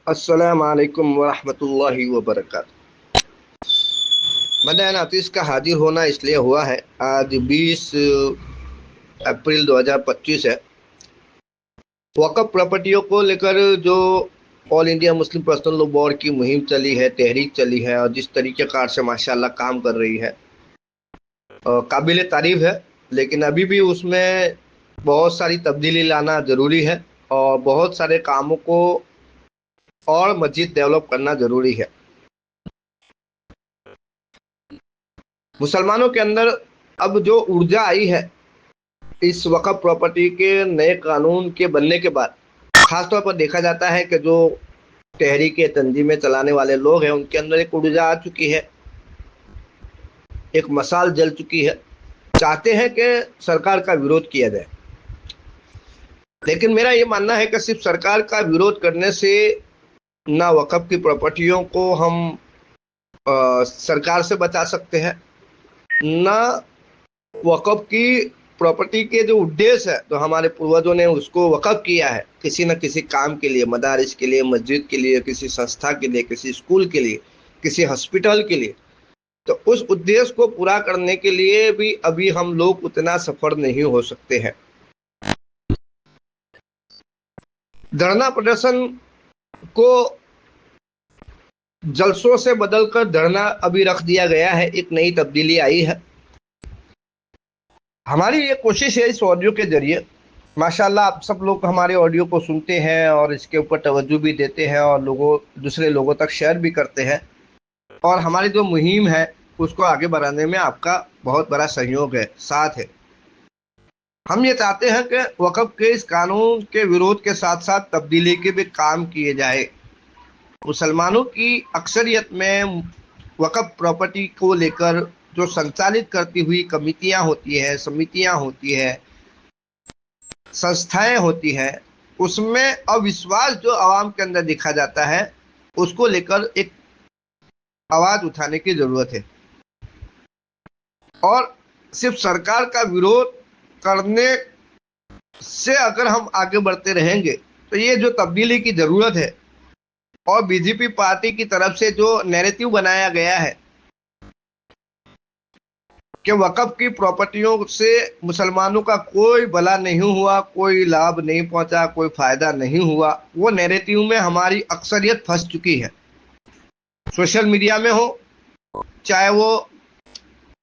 अस्सलाम वालेकुम वरहमतुल्लाहि वबरकातुहू। मदन आतिश का हाजिर होना इसलिए हुआ है, आज 20 अप्रैल 2025 है। वक़्फ़ प्रॉपर्टियों को लेकर जो all India Muslim personal law board की मुहिम चली है, तहरीक चली है और जिस तरीके कार से माशाल्लाह काम कर रही है, काबिल तारीफ है। लेकिन अभी भी उसमें बहुत सारी तब्दीली लाना ज़रूरी है और बहुत सारे कामों को और मज़ीद डेवलप करना ज़रूरी है। मुसलमानों के अंदर अब जो ऊर्जा आई है इस वक़्फ़ प्रॉपर्टी के नए कानून के बनने के बाद, ख़ास तौर पर देखा जाता है कि जो तहरीकें तंजीमें चलाने वाले लोग हैं उनके अंदर एक ऊर्जा आ चुकी है, एक मशाल जल चुकी है। चाहते हैं कि सरकार का विरोध किया जाए, लेकिन मेरा ये मानना है कि सिर्फ सरकार का विरोध करने से ना वक़्फ़ की प्रॉपर्टियों को हम सरकार से बचा सकते हैं, ना वक़्फ़ की प्रॉपर्टी के जो उद्देश्य है, तो हमारे पूर्वजों ने उसको वक़्फ़ किया है किसी न किसी काम के लिए, मदारिस के लिए, मस्जिद के लिए, किसी संस्था के लिए, किसी स्कूल के लिए, किसी हॉस्पिटल के लिए, तो उस उद्देश्य को पूरा करने के लिए भी अभी हम लोग उतना सफल नहीं हो सकते हैं। धरना प्रदर्शन को जलसों से बदलकर धरना अभी रख दिया गया है, एक नई तब्दीली आई है। हमारी ये कोशिश है इस ऑडियो के जरिए, माशाल्लाह आप सब लोग हमारे ऑडियो को सुनते हैं और इसके ऊपर तवज्जो भी देते हैं और दूसरे लोगों तक शेयर भी करते हैं, और हमारी जो मुहिम है उसको आगे बढ़ाने में आपका बहुत बड़ा सहयोग है, साथ है। हम ये चाहते हैं कि वक़्फ़ के इस कानून के विरोध के साथ साथ तब्दीली के भी काम किए जाए। मुसलमानों की अक्सरियत में वक़्फ़ प्रॉपर्टी को लेकर जो संचालित करती हुई कमिटियां होती है, समितियां होती है, संस्थाएं होती हैं, उसमें अविश्वास जो आवाम के अंदर दिखा जाता है, उसको लेकर एक आवाज़ उठाने की ज़रूरत है। और सिर्फ सरकार का विरोध करने से अगर हम आगे बढ़ते रहेंगे तो ये जो तब्दीली की ज़रूरत है, और बीजेपी पार्टी की तरफ से जो नैरेटिव बनाया गया है कि वक़्फ़ की प्रॉपर्टियों से मुसलमानों का कोई भला नहीं हुआ, कोई लाभ नहीं पहुंचा, कोई फ़ायदा नहीं हुआ, वो नैरेटिव में हमारी अक्सरियत फंस चुकी है। सोशल मीडिया में हो, चाहे वो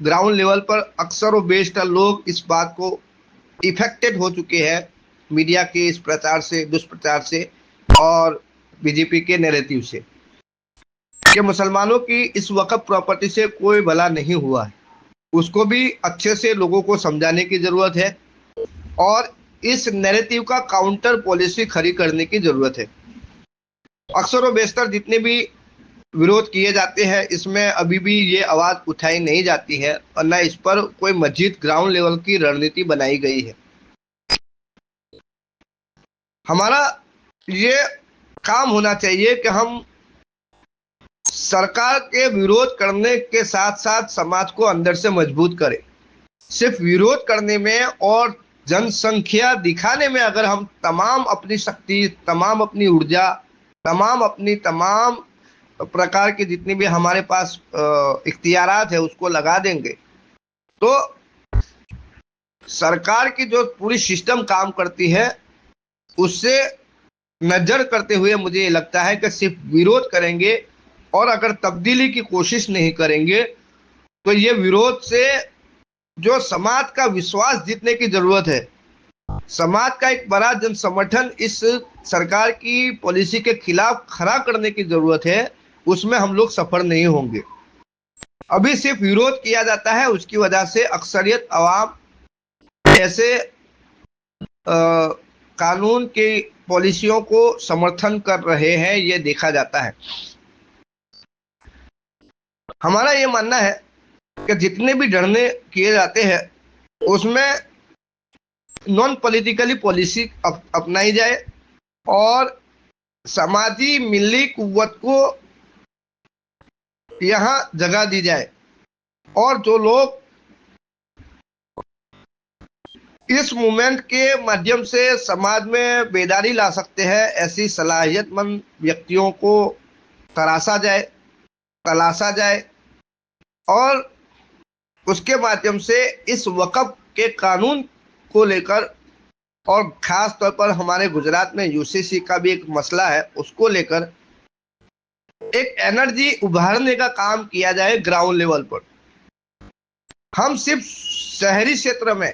ग्राउंड लेवल पर, अक्सर व बेशतर लोग इस बात को इफेक्टेड हो चुके हैं मीडिया के इस प्रचार से, दुष्प्रचार से और बीजेपी के नैरेटिव से, कि मुसलमानों की इस वक़्फ़ प्रॉपर्टी से कोई भला नहीं हुआ है। उसको भी अच्छे से लोगों को समझाने की ज़रूरत है और इस नैरेटिव का काउंटर पॉलिसी खड़ी करने की ज़रूरत है। अक्सर व बेशतर जितने भी विरोध किए जाते हैं, इसमें अभी भी ये आवाज़ उठाई नहीं जाती है और न इस पर कोई मजीद ग्राउंड लेवल की रणनीति बनाई गई है। हमारा ये काम होना चाहिए कि हम सरकार के विरोध करने के साथ साथ समाज को अंदर से मजबूत करें। सिर्फ विरोध करने में और जनसंख्या दिखाने में अगर हम तमाम अपनी शक्ति, तमाम अपनी ऊर्जा, तमाम प्रकार की जितनी भी हमारे पास इख्तियारात है उसको लगा देंगे, तो सरकार की जो पूरी सिस्टम काम करती है उससे नजर करते हुए मुझे ये लगता है कि सिर्फ विरोध करेंगे और अगर तब्दीली की कोशिश नहीं करेंगे तो ये विरोध से जो समाज का विश्वास जीतने की जरूरत है, समाज का एक बड़ा जन समर्थन इस सरकार की पॉलिसी के खिलाफ खड़ा करने की जरूरत है, उसमें हम लोग सफल नहीं होंगे। अभी सिर्फ विरोध किया जाता है, उसकी वजह से अक्सरियत आवाम ऐसे कानून की पॉलिसियों को समर्थन कर रहे हैं, ये देखा जाता है। हमारा ये मानना है कि जितने भी धरने किए जाते हैं उसमें नॉन पॉलिटिकली पॉलिसी अपनाई जाए और समाजी मिली कुव्वत को यहाँ जगह दी जाए, और जो लोग इस मूवमेंट के माध्यम से समाज में बेदारी ला सकते हैं। ऐसी सलाहियतमंद व्यक्तियों को तराशा जाए, तलाशा जाए और उसके माध्यम से इस वक़्फ़ के कानून को लेकर, और खास तौर पर हमारे गुजरात में यूसीसी का भी एक मसला है, उसको लेकर एक एनर्जी उभारने का काम किया जाए ग्राउंड लेवल पर। हम सिर्फ शहरी क्षेत्र में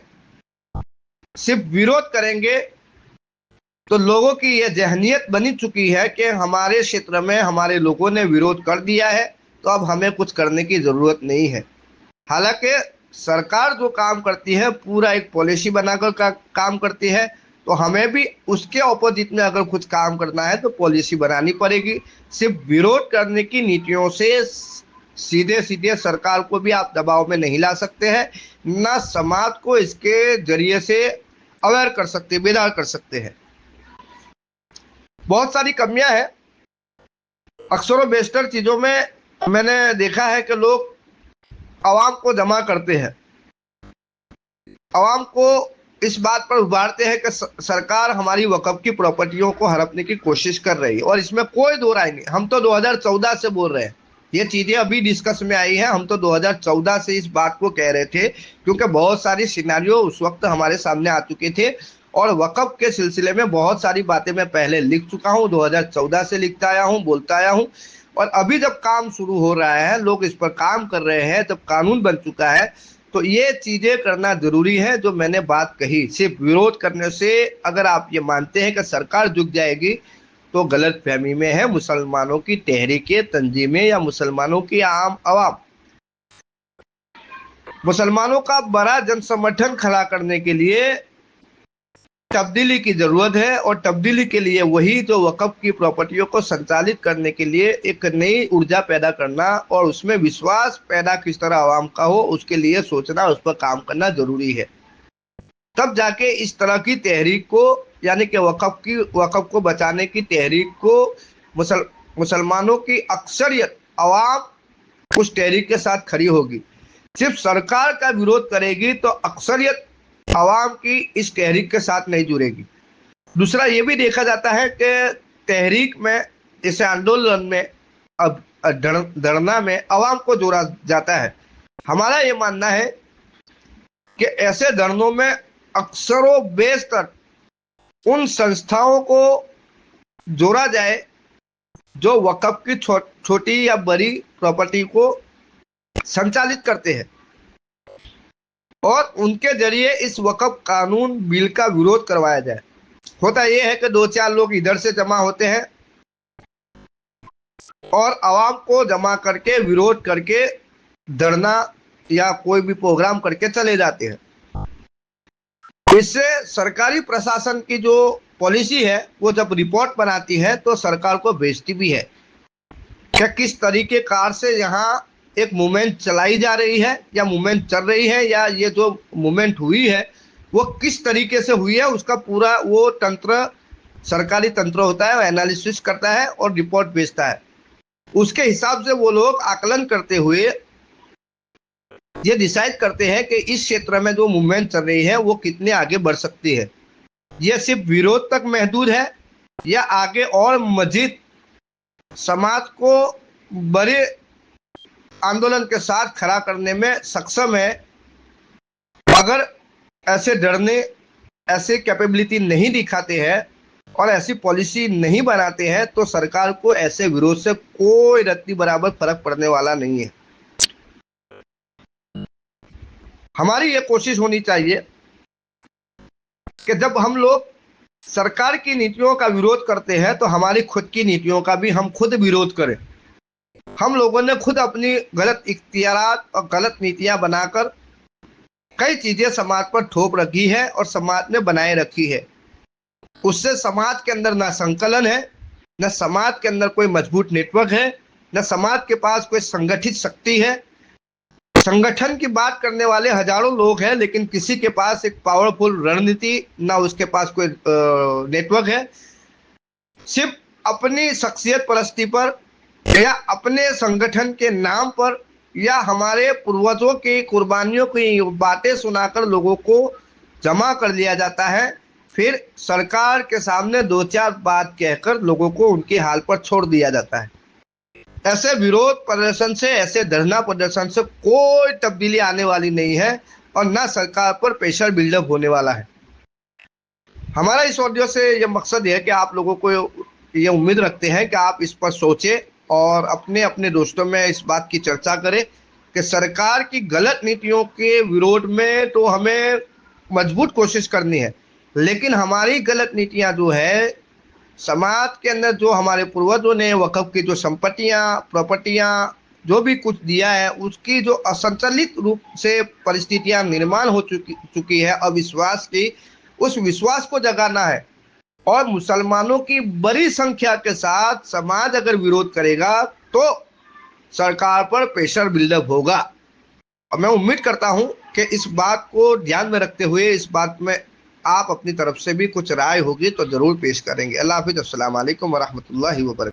सिर्फ विरोध करेंगे तो लोगों की यह जहनियत बनी चुकी है कि हमारे क्षेत्र में हमारे लोगों ने विरोध कर दिया है तो अब हमें कुछ करने की ज़रूरत नहीं है। हालांकि सरकार जो काम करती है पूरा एक पॉलिसी बनाकर काम करती है, तो हमें भी उसके ऑपोजिट में अगर कुछ काम करना है तो पॉलिसी बनानी पड़ेगी। सिर्फ विरोध करने की नीतियों से सीधे सीधे सरकार को भी आप दबाव में नहीं ला सकते हैं, ना समाज को इसके जरिए से अवेयर कर सकते, बेदार कर सकते हैं। बहुत सारी कमियां हैं अक्सर बेशतर चीज़ों में। मैंने देखा है कि लोग आवाम को जमा करते हैं, आवाम को इस बात पर उभारते हैं कि सरकार हमारी वक़्फ़ की प्रॉपर्टियों को हड़पने की कोशिश कर रही है, और इसमें कोई दो राय नहीं। हम तो 2014 से बोल रहे हैं, ये चीज़ें अभी डिस्कस में आई हैं। हम तो 2014 से इस बात को कह रहे थे, क्योंकि बहुत सारी सिनेरियो उस वक्त हमारे सामने आ चुके थे, और वक़्फ़ के सिलसिले में बहुत सारी बातें मैं पहले लिख चुका हूँ, 2014 से लिखता आया हूँ, बोलता आया हूँ। और अभी जब काम शुरू हो रहा है, लोग इस पर काम कर रहे हैं, जब कानून बन चुका है, तो ये चीज़ें करना ज़रूरी है। जो मैंने बात कही, सिर्फ विरोध करने से अगर आप ये मानते हैं कि सरकार झुक जाएगी तो गलत फहमी में है। मुसलमानों की तहरीकें, तंजीमें या मुसलमानों की आम आवाम, मुसलमानों का बड़ा जन समर्थन खड़ा करने के लिए तब्दीली की ज़रूरत है, और तब्दीली के लिए वही जो वक़्फ़ की प्रॉपर्टियों को संचालित करने के लिए एक नई ऊर्जा पैदा करना और उसमें विश्वास पैदा किस तरह आवाम का हो, उसके लिए सोचना, उस पर काम करना ज़रूरी है। तब जाके इस तरह की तहरीक को, यानी कि वक़्फ़ को बचाने की तहरीक को मुसलमानों की अक्सरियत आवाम उस तहरीक के साथ खड़ी होगी। सिर्फ सरकार का विरोध करेगी तो अक्सरियत आवाम की इस तहरीक के साथ नहीं जुड़ेगी। दूसरा ये भी देखा जाता है कि तहरीक में, जैसे आंदोलन में, अब धरना में आवाम को जोड़ा जाता है। हमारा ये मानना है कि ऐसे धरनों में अक्सरों बेशतर उन संस्थाओं को जोड़ा जाए जो वक़्फ़ की छोटी या बड़ी प्रॉपर्टी को संचालित करते हैं, और उनके जरिए इस वक़्फ़ कानून बिल का विरोध करवाया जाए। होता यह है कि दो चार लोग इधर से जमा होते हैं और आवाम को जमा करके विरोध करके धरना या कोई भी प्रोग्राम करके चले जाते हैं। इससे सरकारी प्रशासन की जो पॉलिसी है वो जब रिपोर्ट बनाती है तो सरकार को भेजती भी है कि किस तरीके कार से यहाँ एक मूवमेंट चलाई जा रही है या मूवमेंट चल रही है, या ये जो मूवमेंट हुई है वो किस तरीके से हुई है। उसका पूरा वो तंत्र, सरकारी तंत्र होता है, वो एनालिसिस करता है और रिपोर्ट भेजता है। उसके हिसाब से वो लोग आकलन करते हुए ये डिसाइड करते हैं कि इस क्षेत्र में जो मूवमेंट चल रही है वो कितने आगे बढ़ सकती है। ये सिर्फ विरोध तक महदूद है या आगे और मजीद समाज को बड़े आंदोलन के साथ खड़ा करने में सक्षम है। अगर ऐसे डरने, ऐसे कैपेबिलिटी नहीं दिखाते हैं और ऐसी पॉलिसी नहीं बनाते हैं तो सरकार को ऐसे विरोध से कोई रत्ती बराबर फर्क पड़ने वाला नहीं है। हमारी ये कोशिश होनी चाहिए कि जब हम लोग सरकार की नीतियों का विरोध करते हैं तो हमारी खुद की नीतियों का भी हम खुद विरोध करें। हम लोगों ने खुद अपनी गलत इख्तियारात और गलत नीतियां बनाकर कई चीजें समाज पर थोप रखी है और समाज ने बनाए रखी है। उससे समाज के अंदर ना संकलन है, न समाज के अंदर कोई मजबूत नेटवर्क है, न समाज के पास कोई संगठित शक्ति है। संगठन की बात करने वाले हजारों लोग हैं, लेकिन किसी के पास एक पावरफुल रणनीति, ना उसके पास कोई नेटवर्क है। सिर्फ अपनी शख्सियत परस्ती पर या अपने संगठन के नाम पर या हमारे पूर्वजों की कुर्बानियों की बातें सुनाकर लोगों को जमा कर लिया जाता है, फिर सरकार के सामने दो चार बात कहकर लोगों को उनके हाल पर छोड़ दिया जाता है। ऐसे विरोध प्रदर्शन से, ऐसे धरना प्रदर्शन से कोई तब्दीली आने वाली नहीं है और ना सरकार पर प्रेशर बिल्डअप होने वाला है। हमारा इस ऑडियो से ये मकसद है कि आप लोगों को ये उम्मीद रखते हैं कि आप इस पर सोचें और अपने अपने दोस्तों में इस बात की चर्चा करें कि सरकार की गलत नीतियों के विरोध में तो हमें मजबूत कोशिश करनी है, लेकिन हमारी गलत नीतियां जो है, समाज के अंदर जो हमारे पूर्वजों ने वक़्फ़ की जो संपत्तियां, प्रॉपर्टियां, जो भी कुछ दिया है, उसकी जो असंतुलित रूप से परिस्थितियां निर्माण हो चुकी है अविश्वास की, उस विश्वास को जगाना है। और मुसलमानों की बड़ी संख्या के साथ समाज अगर विरोध करेगा तो सरकार पर प्रेशर बिल्डअप होगा। और मैं उम्मीद करता हूं कि इस बात को ध्यान में रखते हुए इस बात में आप अपनी तरफ से भी कुछ राय होगी तो जरूर पेश करेंगे। अल्लाह हाफिज़। अस्सलाम वालेकुम वरहमतुल्लाहि वबरकातुहू।